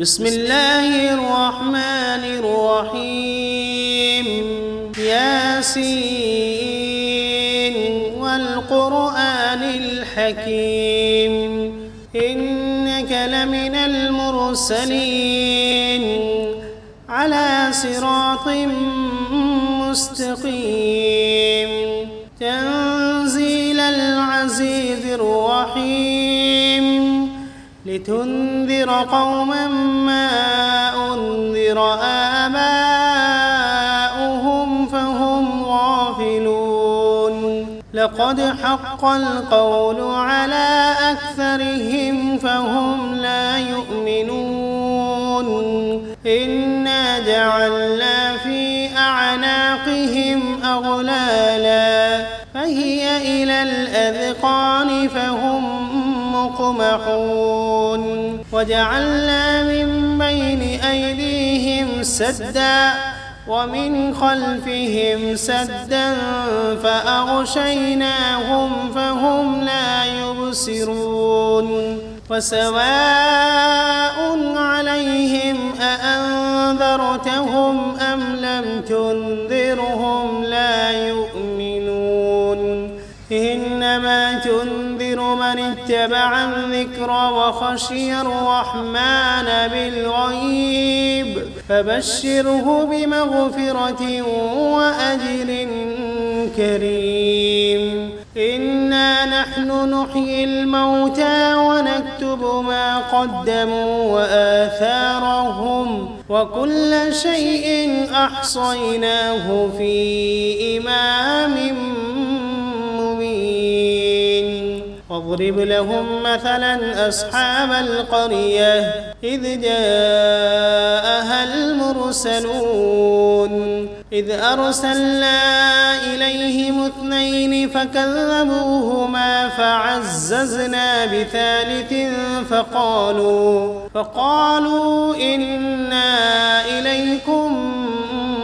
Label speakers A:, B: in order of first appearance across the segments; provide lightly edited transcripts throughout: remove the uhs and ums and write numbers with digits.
A: بسم الله الرحمن الرحيم ياسين والقرآن الحكيم إنك لمن المرسلين على صراط مستقيم تنزيل العزيز الرحيم لتنذر قوما ما أنذر آباؤهم فهم غافلون لقد حق القول على أكثرهم فهم لا يؤمنون إنا جعلنا في أعناقهم أغلالا فهي إلى الأذقان فهم مقمحون وجعلنا من بين أيديهم سدا ومن خلفهم سدا فأغشيناهم فهم لا يبصرون وسواء عليهم أأنذرتهم أم لم تنذرهم لا يؤمنون إنما تنذر من اتبع الذكر وخشي الرحمن بالغيب فبشره بمغفرة وأجر كريم إنا نحن نحيي الموتى ونكتب ما قدموا وآثارهم وكل شيء أحصيناه في إمام واضرب لهم مثلا أصحاب القرية إذ جاءها المرسلون إذ أرسلنا إليهم 2 فكذبوهما فعززنا بثالث فقالوا إنا إليكم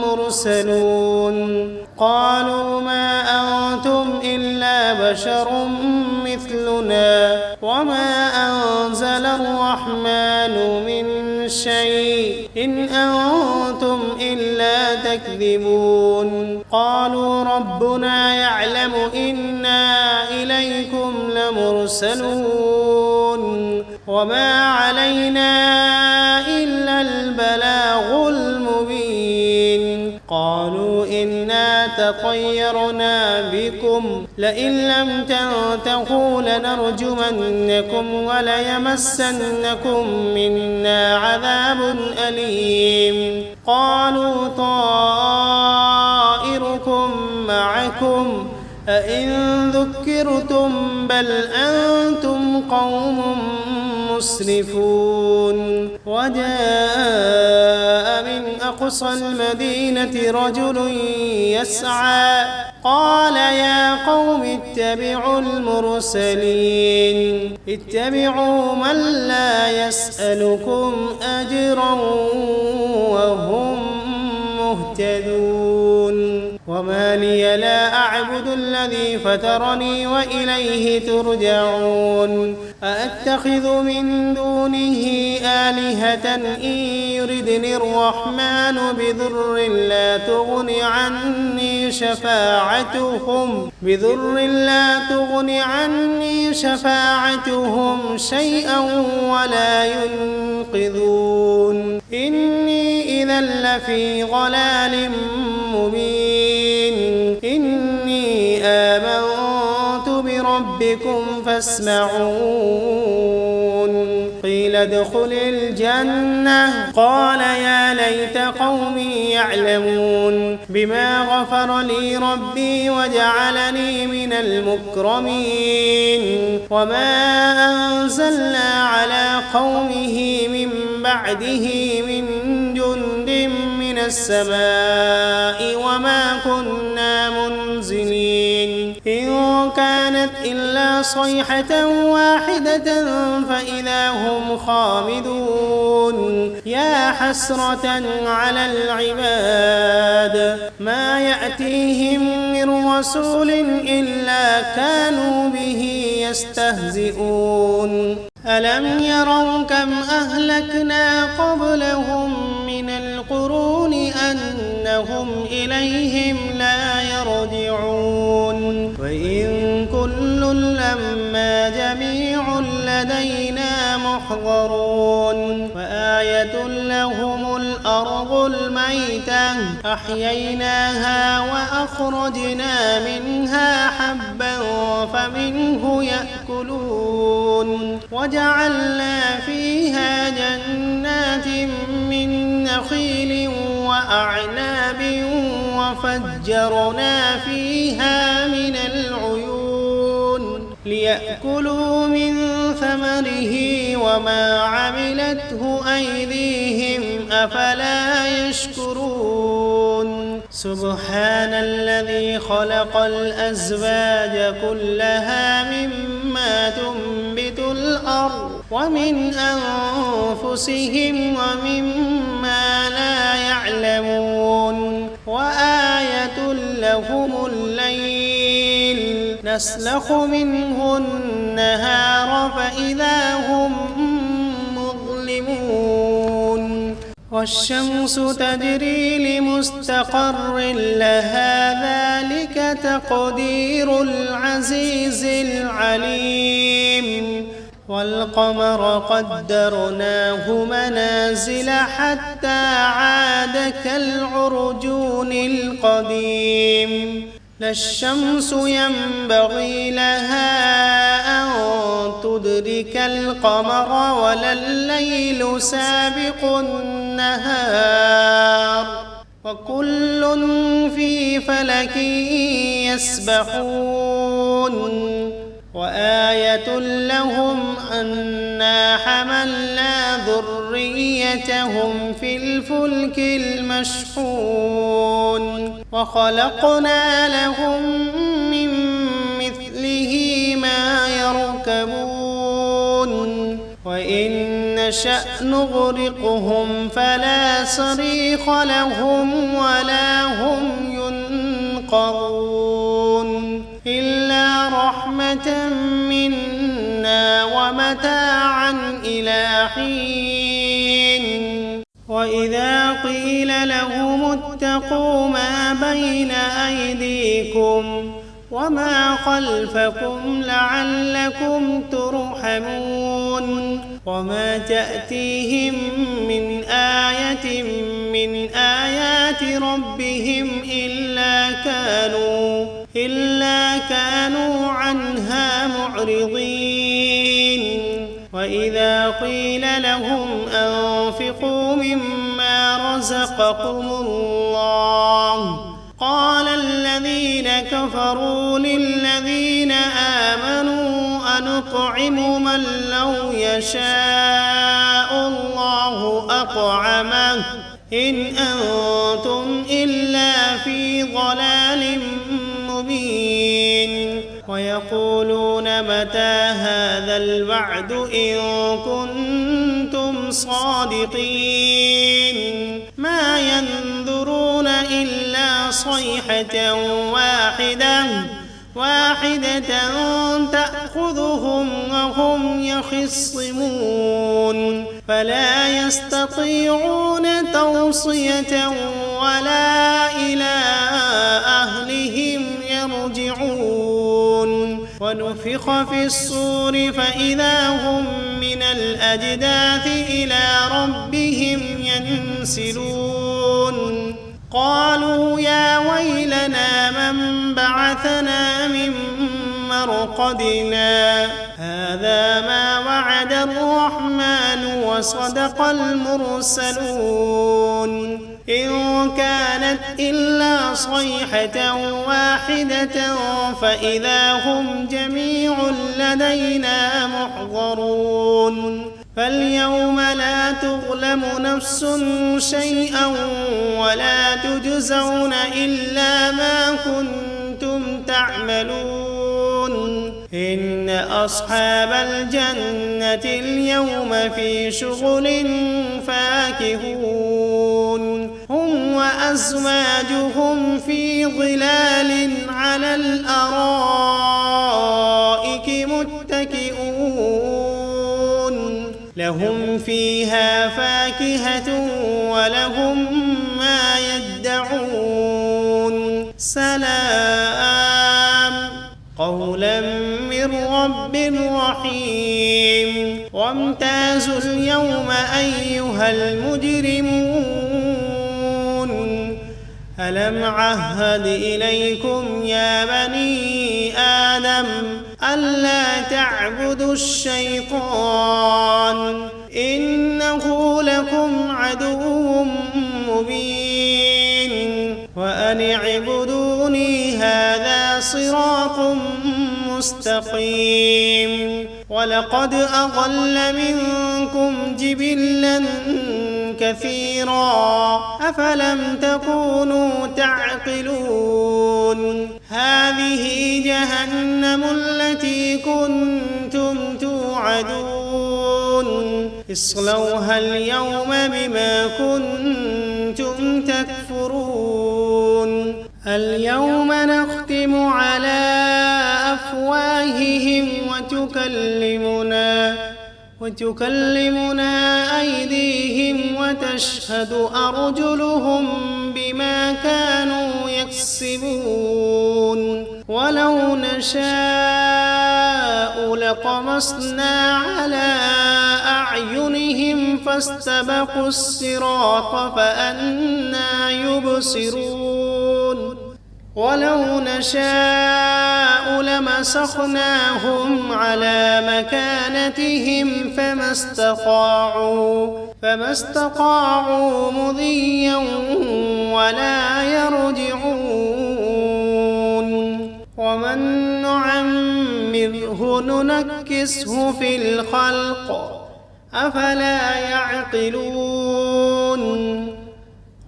A: مرسلون قالوا ما أنتم إلا بشر مثلنا وما أنزل الرحمن من شيء إن أنتم إلا تكذبون قالوا ربنا يعلم إنا إليكم لمرسلون وما علينا إلا البلاغ المبين قالوا إنا تطيرنا بكم لئن لم تنتهوا لنرجمنكم وليمسنكم منا عذاب أليم قالوا طائركم معكم أئن ذكرتم بل أنتم قوم مسرفون وجاء من أقصى المدينة رجل يسعى قال يا قوم اتبعوا المرسلين اتبعوا من لا يسألكم أجرا وهم مهتدون وما لي لا أعبد الذي فطرني وإليه ترجعون أأتخذ من دونه آلهة إن يردني الرحمن بضر لا تغن عني شفاعتهم شيئا ولا ينقذون إني إذا لفي ضلال مبين إني آمنت بربكم فاسمعون قيل ادخل الجنة قال يا ليت قومي يعلمون بما غفر لي ربي وجعلني من المكرمين وما أنزلنا على قومه من بعده من جند من السماء وما كنا منزلين إن كانت إلا صيحة واحدة فإذا هم خامدون يا حسرة على العباد ما يأتيهم من رسول إلا كانوا به يستهزئون ألم يروا كم أهلكنا قبلهم من القرون أنهم إليهم لا يرجعون وإن كل لما جميع لدينا محضرون وآية لهم الأرض الميتة أحييناها وأخرجنا منها حبا فمنه يأكلون وجعلنا فيها جنات من نخيل وأعناب وفجرنا فيها من العيون ليأكلوا من ثمره وما عملته أيديهم أفلا يشكرون سبحان الذي خلق الأزواج كلها مما تنبت الأرض ومن أنفسهم ومما لا يعلمون وآية لهم الليل نسلخ منه النهار فإذا هم مظلمون والشمس تجري لمستقر لها ذلك تقدير العزيز العليم والقمر قدرناه منازل حتى عاد كالعرجون القديم لا الشمس ينبغي لها أن تدرك القمر ولا الليل سابق النهار وكل في فلك يسبحون وآية لهم أنا حملنا ذريتهم في الفلك المشحون وخلقنا لهم من مثله ما يركبون وإن نشأ نغرقهم فلا صريخ لهم ولا هم ينقذون إلا رحمة منا ومتاعا إلى حين وإذا قيل لهم اتقوا ما بين أيديكم وما خلفكم لعلكم ترحمون وما تأتيهم من آية من آيات ربهم إلا كانوا عنها معرضين وإذا قيل لهم أنفقوا مما رزقكم الله قال الذين كفروا للذين آمنوا أنطعم من لو يشاء الله أطعمه إن أنتم إلا في ضلال مبين ويقولون متى هذا الوعد إن كنتم صادقين ما ينظرون إلا صيحة واحدة تأخذهم وهم يخصمون فلا يستطيعون توصية ولا إلى أهلهم يرجعون ونفخ في الصور فإذا هم من الأجداث إلى ربهم ينسلون قالوا يا ويلنا من بعثنا من مرقدنا هذا ما وعد الرحمن وصدق المرسلون إن كانت إلا صيحة واحدة فإذا هم جميع لدينا محضرون فاليوم لا تظلم نفس شيئا ولا تجزون إلا ما كنتم تعملون إن أصحاب الجنة اليوم في شغل فاكهون هم وأزواجهم في ظلال على الأرائك متكئون فيها فاكهة ولهم ما يدعون سلام قولا من رب رحيم وامتازوا اليوم أيها المجرمون ألم عهد إليكم يا بني آدم ألا تعبدوا الشيطان إنه لكم عدو مبين وأن اعبدوني هذا صراط مستقيم ولقد أضل منكم جبلا كثيرا أفلم تكونوا تعقلون هذه جهنم التي كنتم توعدون اصلوها اليوم بما كنتم تكفرون اليوم نختم على أفواههم وتكلمنا أيديهم وتشهد أرجلهم بما كانوا يكسبون ولو نشاء لطمسنا على أعينهم فاستبقوا الصراط فأنى يبصرون ولو نشاء لمسخناهم على مكانتهم فما استطاعوا مضيا ولا يرجعون ومن نعمره ننكسه في الخلق أفلا يعقلون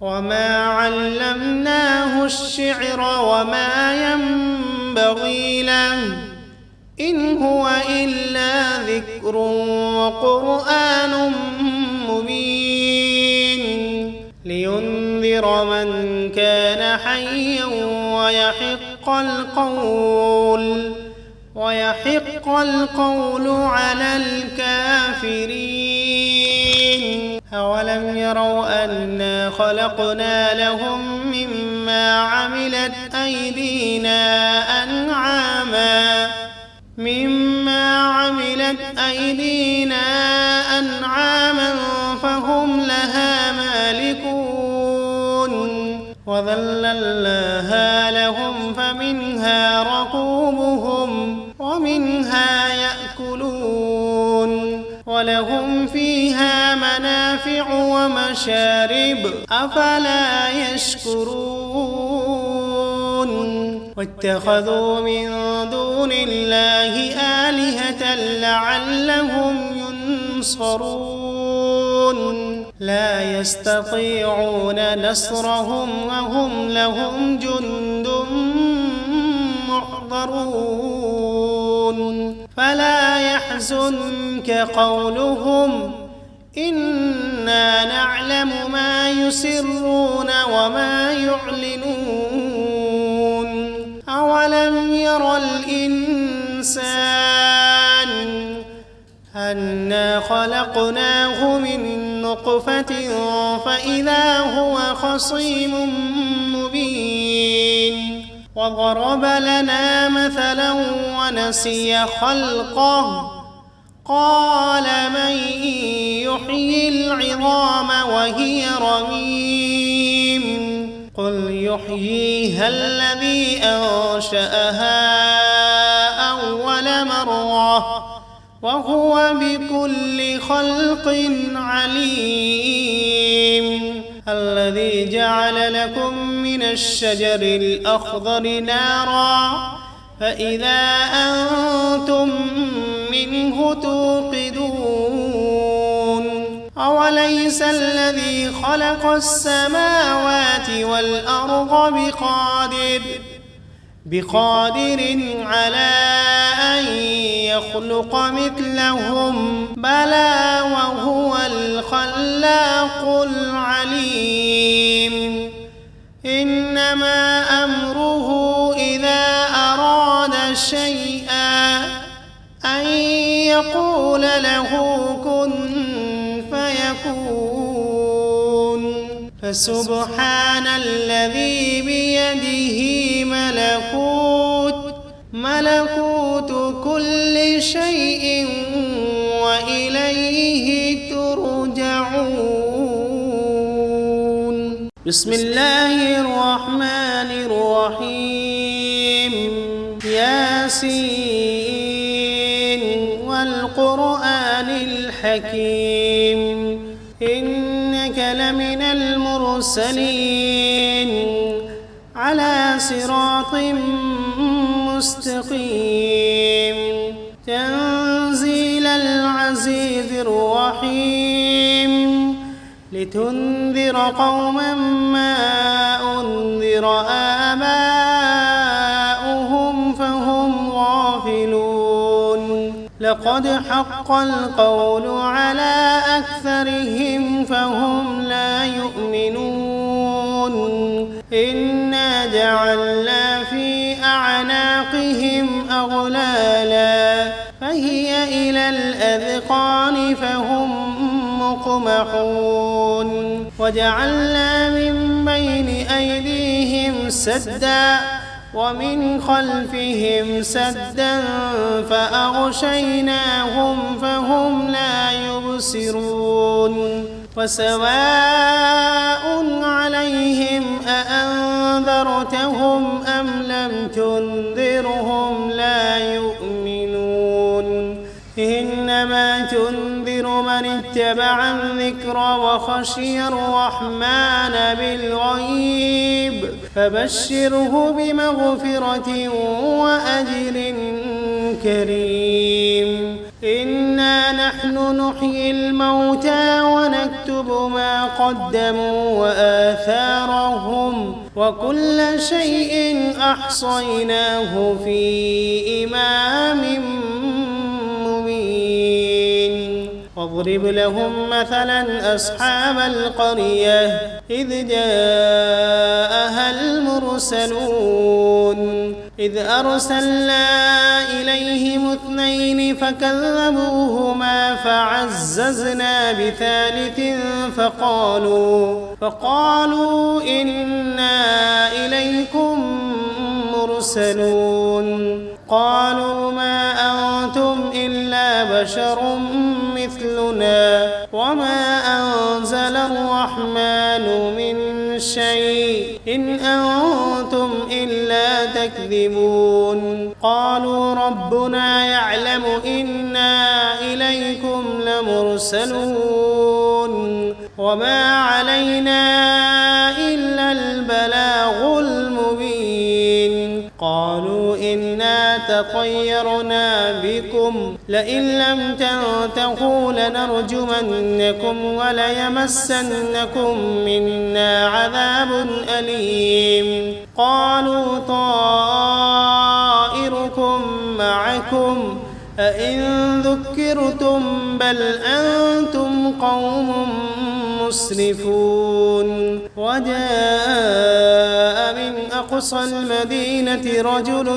A: وما علمناه الشعر وما ينبغي له إن هو إلا ذكر وقرآن مبين لينذر من كان حيا ويحق القول على الكافرين أولم يروا أنا خلقنا لهم مما عملت أيدينا أنعاما فهم لها مالكون وذللناها لهم فمنها ركوبهم ومنها يأكلون ولهم فيها منافع ومشارب أفلا يشكرون واتخذوا من دون الله آلهة لعلهم ينصرون لا يستطيعون نصرهم وهم لهم جند محضرون فلا يحزنك قولهم إنا نعلم ما يسرون وما يعلنون أولم ير الإنسان أنا خلقناه من نطفة فإذا هو خصيم مبين وضرب لنا مثلا ونسي خلقه قال من يحيي العظام وهي رميم قل يحييها الذي أنشأها أول مرة وهو بكل خلق عليم الذي جعل لكم من الشجر الأخضر نارا فإذا أنتم منه توقدون أوليس الذي خلق السماوات والأرض بقادر على أن يخلق مثلهم بلى وهو الخلاق العليم إنما أمره إذا أراد شيئا أن يقول له كن فسبحان الذي بيده ملكوت كل شيء وإليه ترجعون. بسم الله الرحمن الرحيم. ياسين والقرآن الحكيم إنك لمن المرسلين على صراط مستقيم تنزيل العزيز الرحيم لتنذر قوما ما أنذر آباؤهم فهم غافلون لقد حق القول على أكثرهم فهم لا يؤمنون إنا جعلنا في أعناقهم أغلالا فهي إلى الأذقان فهم مقمحون وجعلنا من بين أيديهم سدا ومن خلفهم سدا فأغشيناهم فهم لا يبصرون وسواء عليهم أأنذرتهم أم لم تنذرهم لا يؤمنون إنما تنذر من اتبع الذكر وخشي الرحمن بالغيب فبشره بمغفرة وأجر كريم إنا نحن نحيي الموتى ونكتب ما قدموا وآثارهم وكل شيء أحصيناه في إمام مبين واضرب لهم مثلا أصحاب القرية إذ جاءها المرسلون إذ أرسلنا إليهم 2 فكذبوهما فعززنا بثالث فقالوا إنا إليكم مرسلون قالوا ما أنتم إلا بشر مثلنا وما أنزل الرحمن من شيء إن أنتم إلا تكذبون قالوا ربنا يعلم إنا إليكم لمرسلون وما علينا إلا البلاغ المبين قالوا إنا تطيرنا بكم لئن لم تنتهوا لنرجمنكم وليمسنكم منا عذاب أليم قالوا طائركم معكم أئن ذكرتم بل أنتم قوم مسرفون وجاء من أقصى المدينة رجل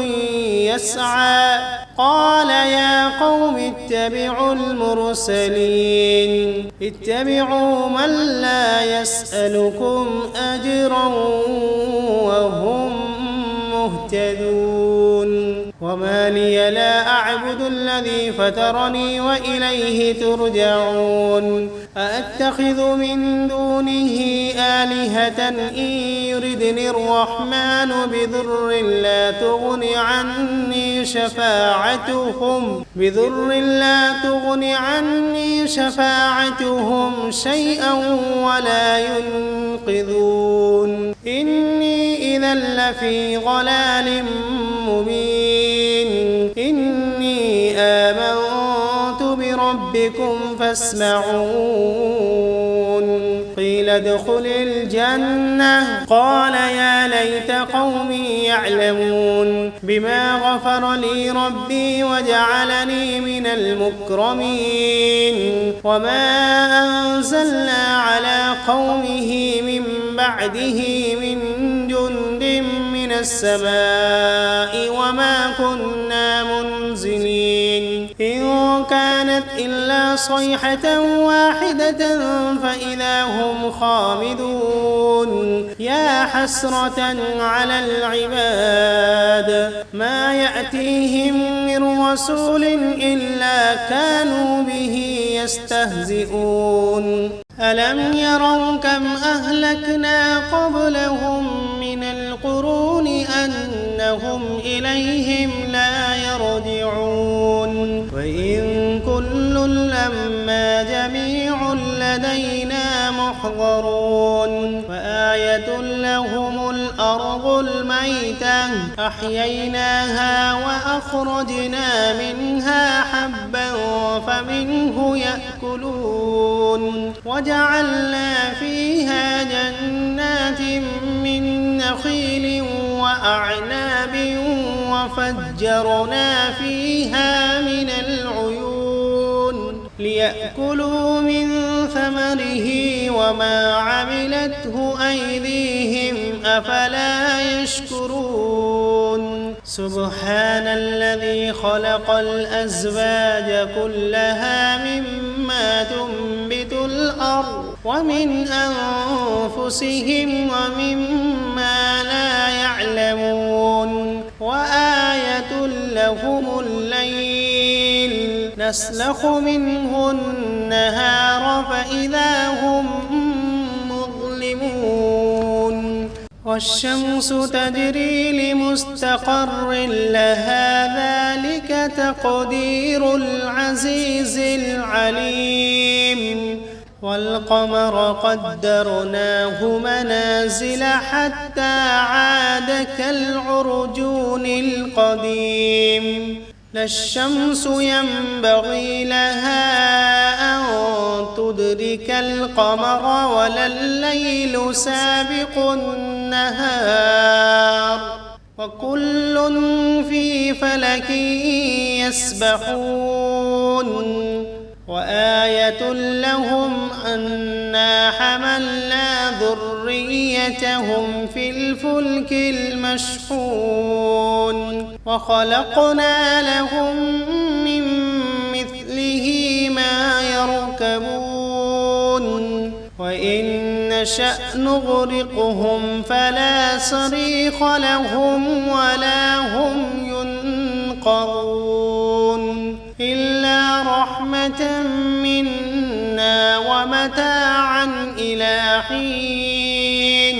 A: يسعى قال يا قوم اتبعوا المرسلين اتبعوا من لا يسألكم أجرا وهم مهتدون وما لي لا أعبد الذي فطرني وإليه ترجعون أأتخذ من دونه آلهة إن يردني الرحمن بضر لا تغن عني شفاعتهم شيئا ولا ينقذون إني إذا لفي ضلال مبين إني آمنت بربكم فاسمعون قيل ادخل الجنة قال يا ليت قومي يعلمون بما غفر لي ربي وجعلني من المكرمين وما أنزلنا على قومه من بعده من جند من السماء وما كنا منزلين إن كانت إلا صيحة واحدة فإذا هم خامدون يا حسرة على العباد ما يأتيهم من رسول إلا كانوا به يستهزئون ألم يروا كم أهلكنا قبلهم من القرون أنهم إليهم لا يرجعون وإن كل لما جميع لدينا محضرون وآية لهم الأرض الميتة أحييناها وأخرجنا منها حبا فمنه يأكلون وجعلنا فيها جنات من نخيل وأعناب وفجرنا فيها من العيون ليأكلوا من ثمره وما عملته أيديهم أفلا يشكرون سبحان الذي خلق الأزواج كلها مما تنبت الأرض ومن أنفسهم ومما لا يعلمون وآية لهم الليل نسلخ منه النهار فإذا هم مظلمون والشمس تجري لمستقر لها ذلك تقدير العزيز العليم والقمر قدرناه منازل حتى عاد كالعرجون القديم لا الشمس ينبغي لها أن تدرك القمر ولا الليل سابق النهار وكل في فلك يسبحون وآية لهم أنا حملنا ذريتهم في الفلك المشحون وخلقنا لهم من مثله ما يركبون وإن نشأ نغرقهم فلا صريخ لهم ولا هم ينقذون إلا رحمة منا ومتاعا إلى حين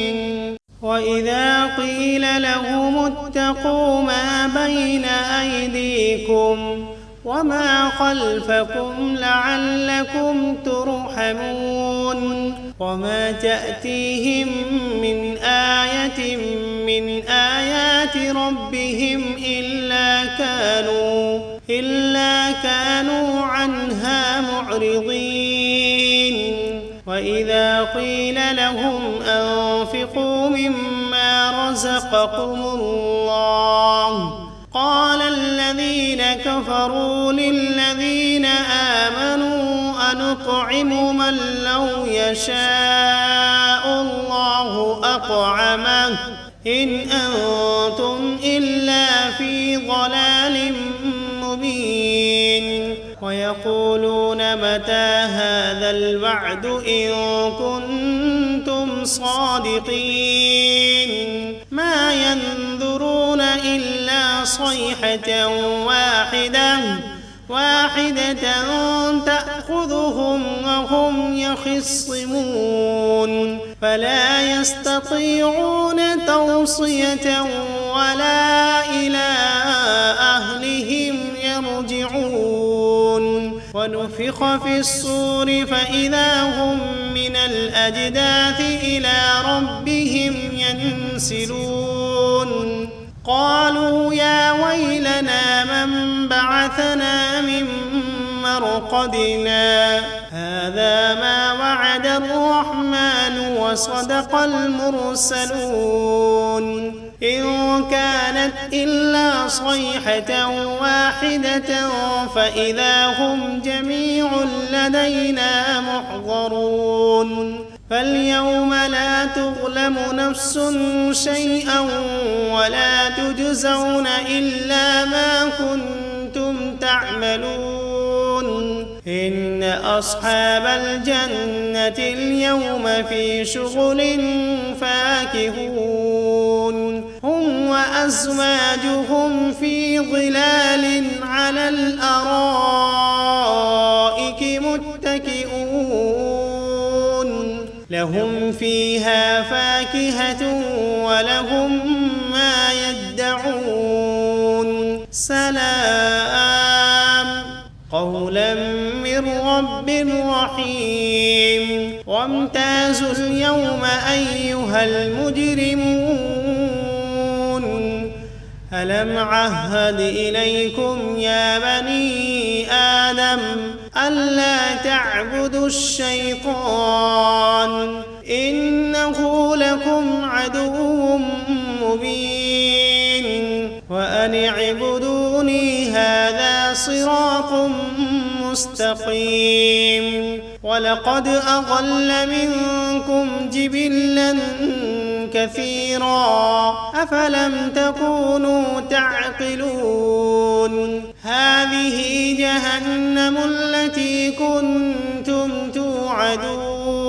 A: وإذا قيل لهم اتقوا ما بين أيديكم وما خلفكم لعلكم ترحمون وما تأتيهم من آية من آيات ربهم إلا كانوا عنها معرضين وإذا قيل لهم أنفقوا مما رزقكم الله قال الذين كفروا للذين آمنوا أنطعم من لو يشاء الله أطعمه إن أنتم إلا في ضلال مبين ويقولون متى هذا الوعد إن كنتم صادقين ما ينظرون إلا صيحة واحدة تأخذهم وهم يخصمون فلا يستطيعون توصية ولا إلى أهلهم يرجعون ونفخ في الصور فإذا هم من الأجداث إلى ربهم ينسلون قالوا يا ويلنا من بعثنا من مرقدنا هذا ما وعد الرحمن وصدق المرسلون إن كانت إلا صيحة واحدة فإذا هم جميع لدينا محضرون فاليوم لا تظلم نفس شيئا ولا تجزون إلا ما كنتم تعملون إن أصحاب الجنة اليوم في شغل فاكهون هم وأزواجهم في ظلال على الأرائك متكئون لهم فيها فاكهة ولهم ما يدعون سلام قولا من رب رحيم وامتازوا اليوم أيها المجرمون ألم عهد إليكم يا بني آدم ألا تعبدوا الشيطان إنه لكم عدو مبين وأن اعبدوني هذا صراط مستقيم ولقد أضل منكم جبلا كثيرا أفلم تكونوا تعقلون هذه جهنم التي كنتم توعدون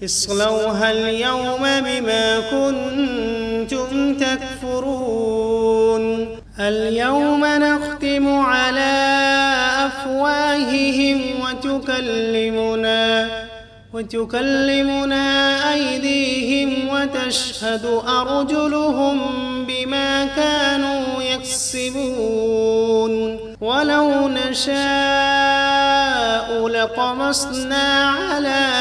A: اصلوها اليوم بما كنتم تكفرون اليوم نختم على أفواههم وتكلمنا أيديهم وتشهد أرجلهم بما كانوا يكسبون ولو نشاء لطمسنا على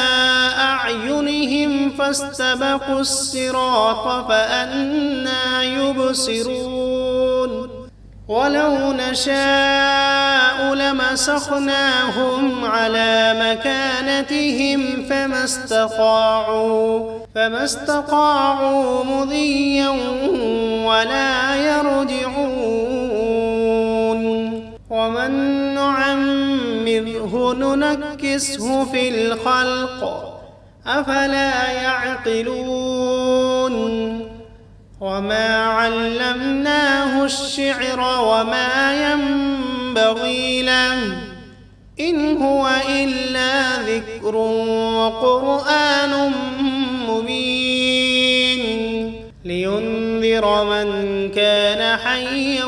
A: أعينهم فاستبقوا الصراط فأنى يبصرون ولو نشاء لمسخناهم على مكانتهم فما استطاعوا مضيا ولا يرجعون ومن نعمره ننكسه في الخلق أفلا يعقلون وما علمناه الشعر وما ينبغي له إن هو إلا ذكر وقرآن مبين لينذر من كان حيا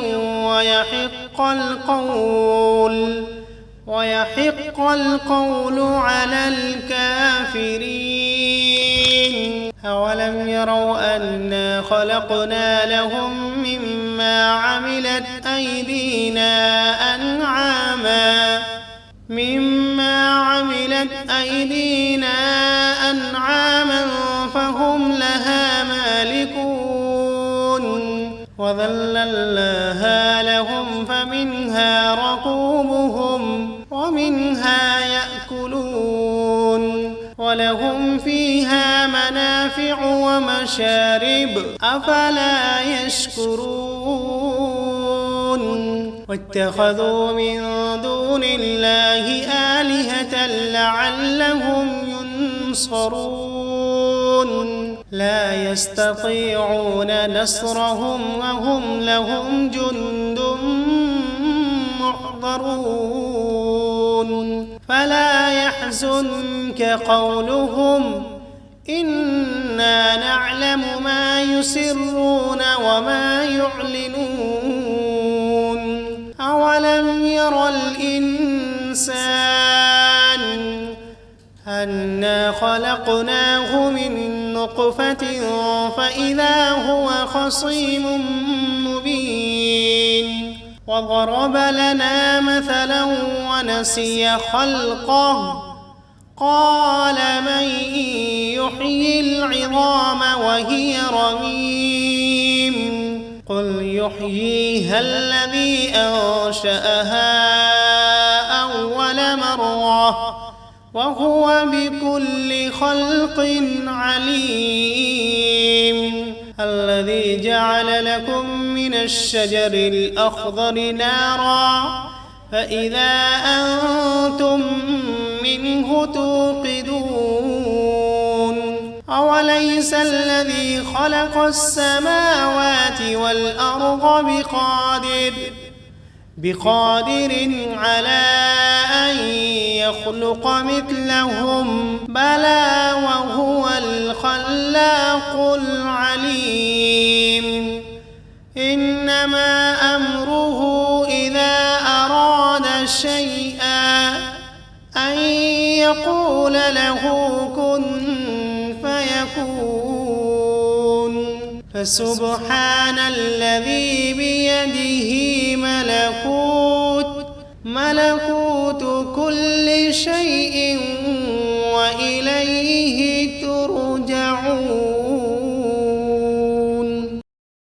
A: ويحق القول على الكافرين أولم يروا أنا خلقنا لهم مما عملت أيدينا أنعاما فهم لها مالكون وذللناها لهم فمنها ركوبهم ومنها يأكلون ولهم فيها منافع ومشارب أفلا يشكرون واتخذوا من دون الله آلهة لعلهم ينصرون لا يستطيعون نصرهم وهم لهم جند محضرون فلا يحزنك قولهم إنا نعلم ما يسرون وما يعلنون أولم ير الإنسان أنا خلقناه من نطفة فإذا هو خصيم مبين وضرب لنا مثلا ونسي خلقه قال من يحيي العظام وهي رميم قل يحييها الذي أنشأها أول مرة وهو بكل خلق عليم الذي جعل لكم من الشجر الأخضر نارا فإذا أنتم منه توقدون أوليس الذي خلق السماوات والأرض بقادر على أن يخلق مثلهم بلى وهو الخلاق العليم إنما أمره إذا أراد شيئا أن يقول له كن فيكون فسبحان الذي بيده ملكوت كل شيء وإليه